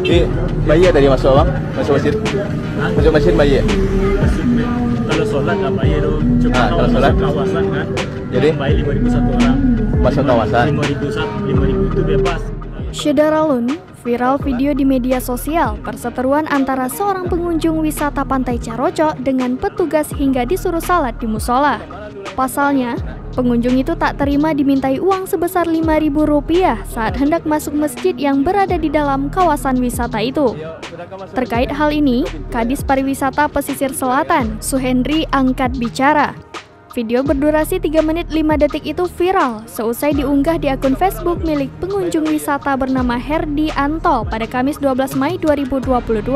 Ini bayi ya tadi masuk bang? Masuk masjid? Hah? Masuk masjid bayi ya? Kalau sholat nggak bayar tuh, cuma kalau sholat? kawasan kan. Jadi? Bayar 5.000 satu orang. Masuk kawasan? 5.000 itu bebas. Syedaralun, viral video di media sosial perseteruan antara seorang pengunjung wisata Pantai Caroco dengan petugas hingga disuruh salat di musola. Pasalnya, pengunjung itu tak terima dimintai uang sebesar Rp5.000 saat hendak masuk masjid yang berada di dalam kawasan wisata itu. Terkait hal ini, Kadis Pariwisata Pesisir Selatan, Suhendri, angkat bicara. Video berdurasi 3 menit 5 detik itu viral seusai diunggah di akun Facebook milik pengunjung wisata bernama Herdi Anto pada Kamis 12 Mei 2022.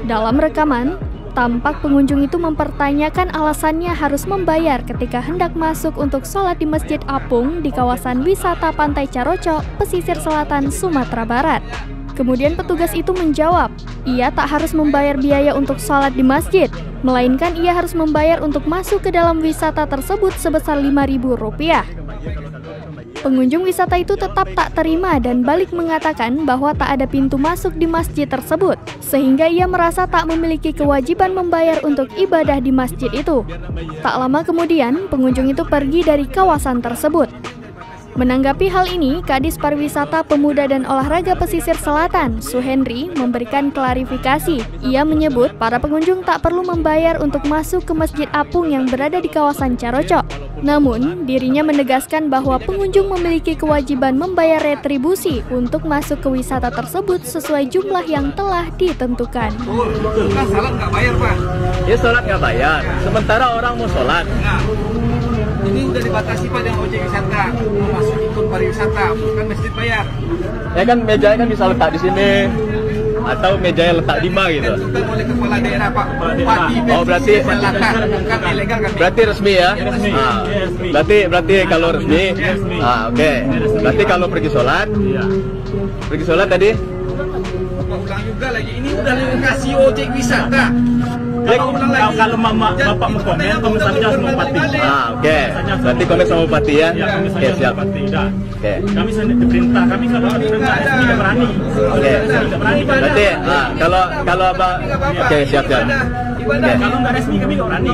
Dalam rekaman, tampak pengunjung itu mempertanyakan alasannya harus membayar ketika hendak masuk untuk sholat di Masjid Apung di kawasan wisata Pantai Caroco, Pesisir Selatan, Sumatera Barat. Kemudian petugas itu menjawab, ia tak harus membayar biaya untuk sholat di masjid, melainkan ia harus membayar untuk masuk ke dalam wisata tersebut sebesar Rp5.000. Pengunjung wisata itu tetap tak terima dan balik mengatakan bahwa tak ada pintu masuk di masjid tersebut, sehingga ia merasa tak memiliki kewajiban membayar untuk ibadah di masjid itu. Tak lama kemudian, pengunjung itu pergi dari kawasan tersebut. Menanggapi hal ini, Kadis Pariwisata Pemuda dan Olahraga Pesisir Selatan, Suhendri, memberikan klarifikasi. Ia menyebut para pengunjung tak perlu membayar untuk masuk ke Masjid Apung yang berada di kawasan Caroco. Namun, dirinya menegaskan bahwa pengunjung memiliki kewajiban membayar retribusi untuk masuk ke wisata tersebut sesuai jumlah yang telah ditentukan. Kan salat nggak bayar, Pak. Ya sholat nggak bayar, sementara orang mau sholat. Nah, ini udah dibatasi Pak dengan ojek wisata, mau masuk ikut pariwisata, bukan masjid bayar. Ya kan mejanya kan bisa letak di sini, atau mejanya letak di mana gitu. Bukan oleh kepala daerah Pak, daerah. Bupati, Oh, berarti Selatan, bukan ilegal kami. berarti resmi ya? Resmi. Ah, Iya, resmi. berarti kalau resmi, Resmi. oke. Berarti kalau pergi sholat, Iya. pergi sholat tadi? Bapak ulang juga lagi, ini udah lokasi ojek wisata. Kalau mama bapak mau komen, kamu saja sama bupati. Oke. Berarti konek sama bupati ya? Ya, kami Oke, saja siap. sama bupati. Dah. Oke. Kami sendiri diperintah, kami kalau tidak resmi tidak berani. Oke. Tidak berani. Berarti kalau abang, oke siap. Ibadah. Kalau nggak resmi kami nggak berani.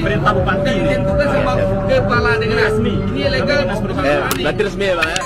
Perintah bupati ini. Tentukan sama kepala daerah. Resmi. Ini ilegal. Berarti resmi ya bang ya?